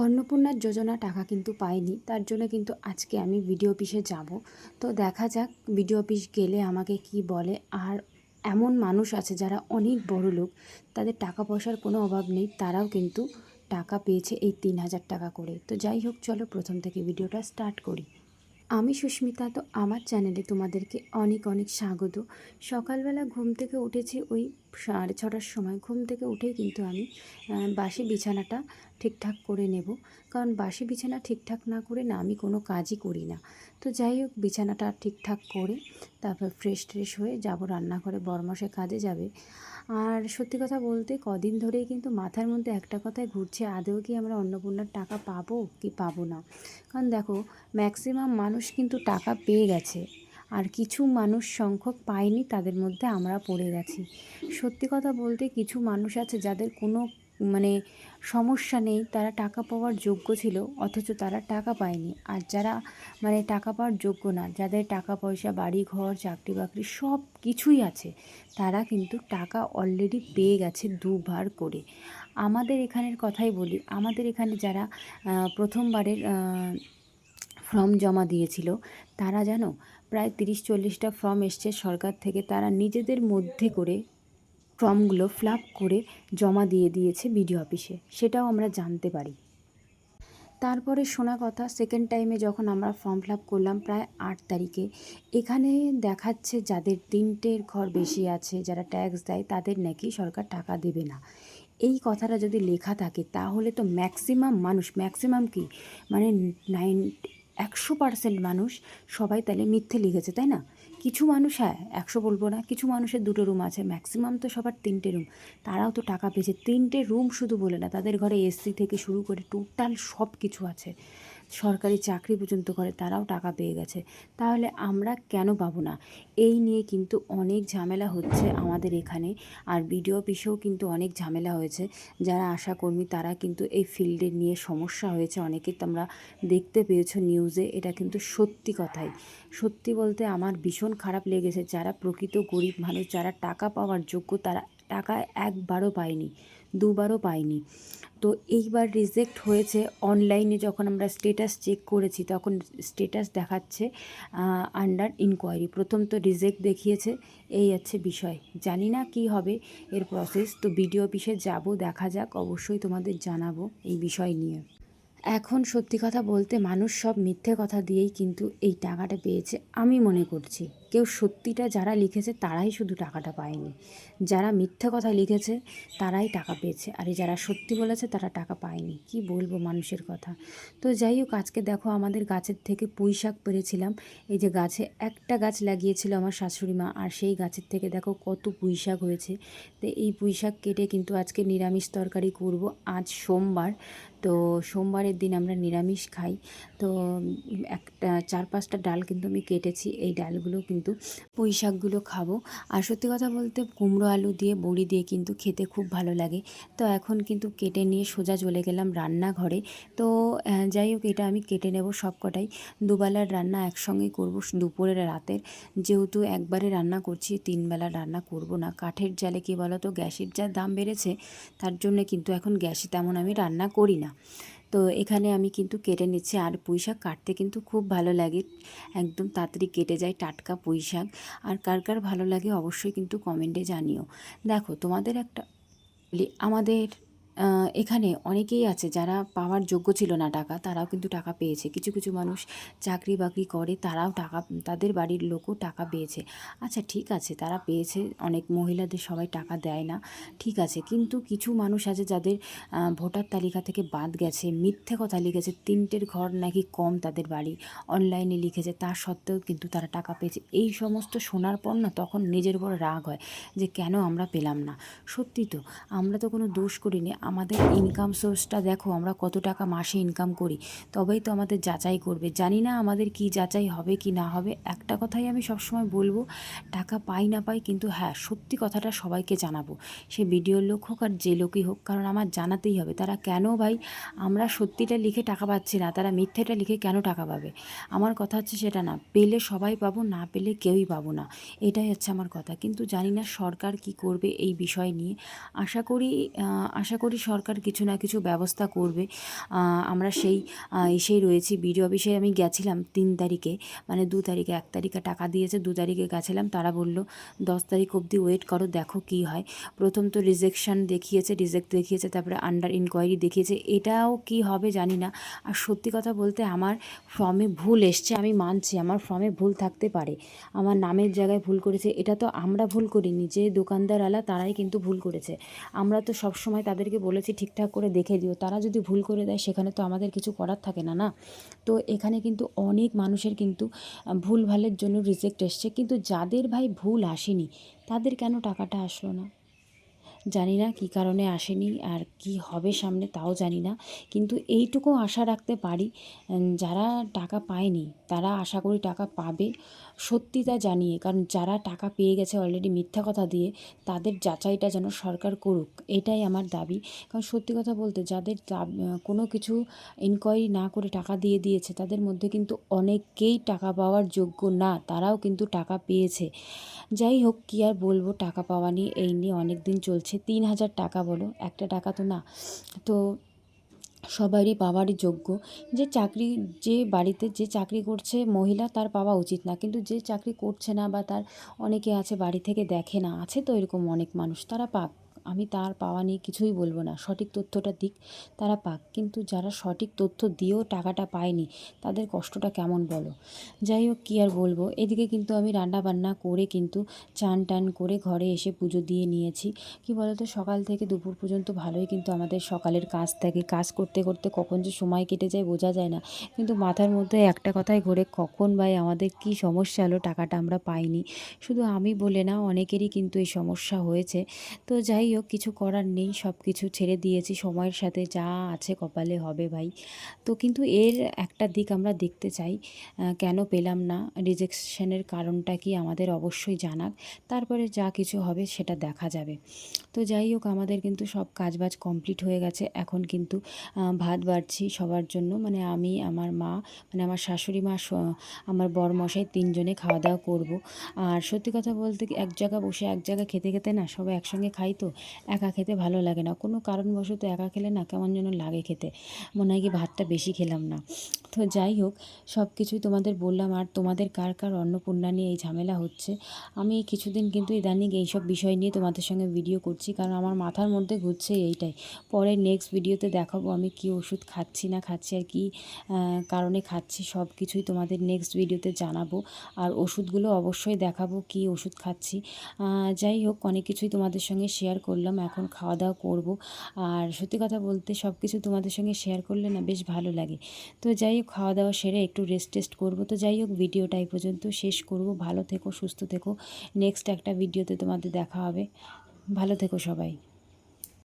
অন্নপূর্ণা যোজনা টাকা কিন্তু পাইনি, তার জন্য কিন্তু আজকে আমি বিডিও অফিসে যাব। তো দেখা যাক বিডিও অফিস গেলে আমাকে কি বলে। আর এমন মানুষ আছে যারা অনেক বড়লোক, তাদের টাকা পয়সার কোনো অভাব নেই, তারাও কিন্তু টাকা পেয়েছে এই 3,000 টাকা করে। তো যাই হোক, চলো প্রথম থেকে ভিডিওটা স্টার্ট করি। আমি সুস্মিতা, তো আমার চ্যানেলে তোমাদেরকে অনেক অনেক স্বাগত। সকালবেলা ঘুম থেকে উঠেছি ওই 6:30টার সময়। ঘুম থেকে উঠেই কিন্তু আমি বাসি বিছানাটা ঠিকঠাক করে নেব, কারণ বাসি বিছানা ঠিকঠাক না করে না আমি কোনো কাজই করি না। তো যাই হোক, বিছানাটা ঠিকঠাক করে তারপর ফ্রেশ ট্রেশ হয়ে যাব রান্নাঘরে, বরমশাই কাজে যাবে। আর সত্যি কথা বলতে কদিন ধরেই কিন্তু মাথার মধ্যে একটা কথাই ঘুরছে, আদৌ কি আমরা অন্নপূর্ণার টাকা পাবো কি পাবো না। কারণ দেখো, ম্যাক্সিমাম মানুষ কিন্তু টাকা পেয়ে গেছে, আর কিছু মানুষ সংখ্যক পায়নি, তাদের মধ্যে আমরা পড়ে গেছি। সত্যি কথা বলতে কিছু মানুষ আছে যাদের কোনো মানে সমস্যা নেই, তারা টাকা পাওয়ার যোগ্য ছিল, অথচ তারা টাকা পায়নি। আর যারা টাকা পাওয়ার যোগ্য না, যাদের টাকা পয়সা, বাড়ি ঘর, চাকরি বাকরি সব কিছুই আছে, তারা কিন্তু টাকা অলরেডি পেয়ে গেছে দুবার করে। আমাদের এখানের কথাই বলি, আমাদের এখানে যারা প্রথমবারের ফর্ম জমা দিয়েছিল, তারা জানো প্রায় 30-40টা ফর্ম এসছে সরকার থেকে, তারা নিজেদের মধ্যে করে ফর্মগুলো ফিল আপ করে জমা দিয়ে দিয়েছে বিডিও অফিসে, সেটাও আমরা জানতে পারি। তারপরে শোনা কথা, সেকেন্ড টাইমে যখন আমরা ফর্ম ফিল আপ করলাম প্রায় 8 তারিখে, এখানে দেখাচ্ছে যাদের 3টের ঘর বেশি আছে, যারা ট্যাক্স দেয়, তাদের নাকি সরকার টাকা দেবে না। এই কথাটা যদি লেখা থাকে তাহলে তো ম্যাক্সিমাম মানুষ, ম্যাক্সিমাম কি মানে 100% মানুষ সবাই তাহলে মিথ্যে লিখেছে, তাই না? কিছু মানুষ, হ্যাঁ 100 বলবো না, কিছু মানুষের 2টো রুম আছে, ম্যাক্সিমাম তো সবার 3টে রুম, তারাও তো টাকা পেয়েছে। 3টে রুম শুধু বলে না, তাদের ঘরে এসি থেকে শুরু করে টোটাল সব কিছু আছে, সরকারি চাকরি পর্যন্ত করে, তারাও টাকা পেয়ে গেছে। তাহলে আমরা কেন পাবো না? এই নিয়ে কিন্তু অনেক ঝামেলা হচ্ছে আমাদের এখানে। আর বিডিও অফিসেও কিন্তু অনেক ঝামেলা হয়েছে। যারা আশাকর্মী তারা কিন্তু এই ফিল্ডে নিয়ে সমস্যা হয়েছে অনেকেই, তোমরা দেখতে পেয়েছো নিউজে। এটা কিন্তু সত্যি কথাই। সত্যি বলতে আমার ভীষণ খারাপ লেগেছে, যারা প্রকৃত গরিব মানুষ, যারা টাকা পাওয়ার যোগ্য, তারা টাকা একবারও পায়নি, দুবারও পায়নি। তো এইবার রিজেক্ট হয়েছে। অনলাইনে যখন আমরা স্টেটাস চেক করেছি, তখন স্টেটাস দেখাচ্ছে আন্ডার ইনকোয়ারি। প্রথম তো রিজেক্ট দেখিয়েছে, এই হচ্ছে বিষয়। জানি না কি হবে এর প্রসেস। তো বিডিও অফিসে যাব, দেখা যাক, অবশ্যই তোমাদের জানাবো এই বিষয় নিয়ে। এখন সত্যি কথা বলতে মানুষ সব মিথ্যে কথা দিয়েই কিন্তু এই টাকাটা পেয়েছে আমি মনে করছি। কেউ সত্যিটা যারা লিখেছে তারাই শুধু টাকাটা পায়নি, যারা মিথ্যে কথা লিখেছে তারাই টাকা পেয়েছে, আর যারা সত্যি বলেছে তারা টাকা পায়নি। কি বলবো মানুষের কথা। তো যাই হোক, আজকে দেখো আমাদের গাছের থেকে পুঁই শাক পেরেছিলাম। এই যে গাছে একটা গাছ লাগিয়েছিল আমার শাশুড়ি মা, আর সেই গাছের থেকে দেখো কত পুঁই শাক হয়েছে। তো এই পুঁই শাক কেটে কিন্তু আজকে নিরামিষ তরকারি করব। আজ সোমবার, তো সোমবারের দিন আমরা নিরামিষ খাই। তো একটা 4-5টা ডাল কিন্তু আমি কেটেছি, এই ডালগুলো কিন্তু পুঁই শাকগুলো খাবো। আর সত্যি কথা বলতে কুমড়ো আলু দিয়ে বড়ি দিয়ে কিন্তু খেতে খুব ভালো লাগে। তো এখন কিন্তু কেটে নিয়ে সোজা চলে গেলাম রান্নাঘরে। তো যাই হোক, এটা আমি কেটে নেব সব কটাই। দুবেলার রান্না একসঙ্গেই করব, দুপুরের রাতের। যেহেতু একবারে রান্না করছি, 3 বেলা রান্না করব না। কাঠের জালে কী বলো তো, গ্যাসের যা দাম বেড়েছে, তার জন্য কিন্তু এখন গ্যাসে তেমন আমি রান্না করি না। তো এখানে আমি কিন্তু কেটে নিচ্ছি। আর পুঁই শাক কাটতে কিন্তু খুব ভালো লাগে, একদম তাড়াতাড়ি কেটে যায় টাটকা পুঁই শাক। আর কার কার ভালো লাগে অবশ্যই কিন্তু কমেন্টে জানিও। দেখো তোমাদের একটা আমাদের এখানে অনেকেই আছে যারা পাওয়ার যোগ্য ছিল না টাকা, তারাও কিন্তু টাকা পেয়েছে। কিছু কিছু মানুষ চাকরি বাকরি করে, তারাও টাকা, তাদের বাড়ির লোকও টাকা পেয়েছে। আচ্ছা ঠিক আছে, তারা পেয়েছে, অনেক মহিলাদের সবাই টাকা দেয় না, ঠিক আছে। কিন্তু কিছু মানুষ আছে যাদের ভোটার তালিকা থেকে বাদ গেছে, মিথ্যে কথা লিখেছে, 3টের ঘর নাকি কম তাদের বাড়ি, অনলাইনে লিখেছে, তা সত্ত্বেও কিন্তু তারা টাকা পেয়েছে। এই সমস্ত শোনার পর না তখন নিজের উপর রাগ হয় যে কেন আমরা পেলাম না। সত্যি তো, আমরা তো কোনো দোষ করিনি। আমাদের ইনকাম সোর্সটা দেখো, আমরা কত টাকা মাসে ইনকাম করি, তবেই তো আমাদের যাচাই করবে। জানি না আমাদের কি যাচাই হবে কি না হবে। একটা কথাই আমি সবসময় বলবো, টাকা পাই না পাই, কিন্তু হ্যাঁ সত্যি কথাটা সবাইকে জানাবো, সে ভিডিওর লোক হোক আর যে লোকই হোক, কারণ আমার জানাতেই হবে। তারা কেন ভাই, আমরা সত্যিটা লিখে টাকা পাচ্ছি না, তারা মিথ্যেটা লিখে কেন টাকা পাবে? আমার কথা হচ্ছে সেটা না, পেলে সবাই পাবো, না পেলে কেউই পাবো না, এটাই হচ্ছে আমার কথা। কিন্তু জানি না সরকার কি করবে এই বিষয় নিয়ে। আশা করি করি সরকার কিছু না কিছু ব্যবস্থা করবে। আমরা সেই এসেই রয়েছি। বিডিও অফিসে আমি গেছিলাম 3 তারিখে, মানে 2 তারিখে, 1 তারিখে টাকা দিয়েছে, 2 তারিখে গেছিলাম। তারা বলল 10 তারিখ অবধি ওয়েট করো, দেখো কি হয়। প্রথম তো রিজেক্ট দেখিয়েছে, তারপরে আন্ডার ইনকোয়ারি দেখিয়েছে। এটাও কি হবে জানি না। আর সত্যি কথা বলতে আমার ফর্মে ভুল এসছে, আমি মানছি আমার ফর্মে ভুল থাকতে পারে, আমার নামের জায়গায় ভুল করেছে। এটা তো আমরা ভুল করিনি, যে দোকানদারওয়ালা তারাই কিন্তু ভুল করেছে। আমরা তো সবসময় তাদেরকে বলেছি ঠিকঠাক করে দেখে দিও, তারা যদি ভুল করে দেয় সেখানে তো আমাদের কিছু করার থাকে না, না। তো এখানে কিন্তু অনেক মানুষের কিন্তু ভুলভালের জন্য রিজেক্ট এসছে, কিন্তু যাদের ভাই ভুল আসেনি তাদের কেন টাকাটা আসলো না জানি না, কী কারণে আসেনি আর কি হবে সামনে তাও জানি না। কিন্তু এইটুকু আশা রাখতে পারি, যারা টাকা পায়নি তারা আশা করি টাকা পাবে সত্যিটা জানিয়ে। কারণ যারা টাকা পেয়ে গেছে অলরেডি মিথ্যা কথা দিয়ে, তাদের যাচাইটা যেন সরকার করুক, এটাই আমার দাবি। কারণ সত্যি কথা বলতে যাদের কোনো কিছু ইনকোয়ারি না করে টাকা দিয়ে দিয়েছে, তাদের মধ্যে কিন্তু অনেকেই টাকা পাওয়ার যোগ্য না, তারাও কিন্তু টাকা পেয়েছে। যাই হোক, কী আর বলবো, টাকা পাওয়া নিয়ে এই নিয়ে অনেক দিন চলছে। 3,000 টাকা বলো, একটা টাকা তো না। তো সবারই পাওয়ারই যোগ্য। যে বাড়িতে যে চাকরি করছে মহিলা, তার পাওয়া উচিত না, কিন্তু যে চাকরি করছে না বা তার অনেকে আছে বাড়ি থেকে দেখে না, আছে তো এরকম অনেক মানুষ, তারা পাক। আমি তার পাওয়া নিয়ে কিছুই বলবো না, সঠিক তথ্যটা দিক, তারা পাক। কিন্তু যারা সঠিক তথ্য দিয়েও টাকাটা পায়নি, তাদের কষ্টটা কেমন বলো। যাই হোক, কী আর বলবো। এদিকে কিন্তু আমি রান্না বান্না করে কিন্তু চান টান করে ঘরে এসে পুজো দিয়ে নিয়েছি। কি বলতো, সকাল থেকে দুপুর পর্যন্ত ভালোই কিন্তু আমাদের সকালের কাজ থাকে, কাজ করতে করতে কখন যে সময় কেটে যায় বোঝা যায় না। কিন্তু মাথার মধ্যে একটা কথাই ঘোরে, কখন ভাই আমাদের কি সমস্যা হলো টাকাটা আমরা পাইনি। শুধু আমি বলে না, অনেকেরই কিন্তু এই সমস্যা হয়েছে। তো যাই হোক, কিছু করার নেই, সব কিছু ছেড়ে দিয়েছি, সময়ের সাথে যা আছে কপালে হবে ভাই। তো কিন্তু এর একটা দিক আমরা দেখতে চাই, কেন পেলাম না, রিজেকশনের কারণটা কি আমাদের অবশ্যই জানাক, তারপরে যা কিছু হবে সেটা দেখা যাবে। তো যাই হোক, আমাদের কিন্তু সব কাজবাজ কমপ্লিট হয়ে গেছে। এখন কিন্তু ভাত বাড়ছি সবার জন্য, মানে আমি, আমার মা, মানে আমার শাশুড়ি মা, আমার বরমশাই, 3 জনে খাওয়া দাওয়া করব। আর সত্যি কথা বলতে কি, এক জায়গা বসে এক জায়গা খেতে খেতে না সবাই একসঙ্গে খাই তো, একা খেতে ভালো লাগে না। কোনো কারণবশত একা খেলে না কেমন যেন লাগে খেতে, মনে হয় কি ভাতটা বেশি খেলাম না। তো যাই হোক, সব কিছুই তোমাদের বললাম। আর তোমাদের কার কার অন্নপূর্ণা নিয়ে এই ঝামেলা হচ্ছে, আমি কিছুদিন কিন্তু ইদানিং এইসব বিষয় নিয়ে তোমাদের সঙ্গে ভিডিও করছি, কারণ আমার মাথার মধ্যে ঘুরছে এইটাই। পরে নেক্সট ভিডিওতে দেখাবো আমি কি ওষুধ খাচ্ছি না খাচ্ছি, আর কি কারণে খাচ্ছি, সব কিছুই তোমাদের নেক্সট ভিডিওতে জানাবো। আর ওষুধগুলো অবশ্যই দেখাবো কি ওষুধ খাচ্ছি। যাই হোক, অনেক কিছুই তোমাদের সঙ্গে শেয়ার করলাম, এখন খাওয়া দাওয়া করব। আর সত্যি কথা বলতে সব কিছু তোমাদের সঙ্গে শেয়ার করলে না বেশ ভালো লাগে। তো যাই হোক, খাওয়া দাওয়া সেরে একটু রেস্ট করব। তো যাই হোক, ভিডিওটা এই পর্যন্ত শেষ করব। ভালো থেকো, সুস্থ থেকো। নেক্সট একটা ভিডিওতে তোমাদের দেখা হবে। ভালো থেকো সবাই।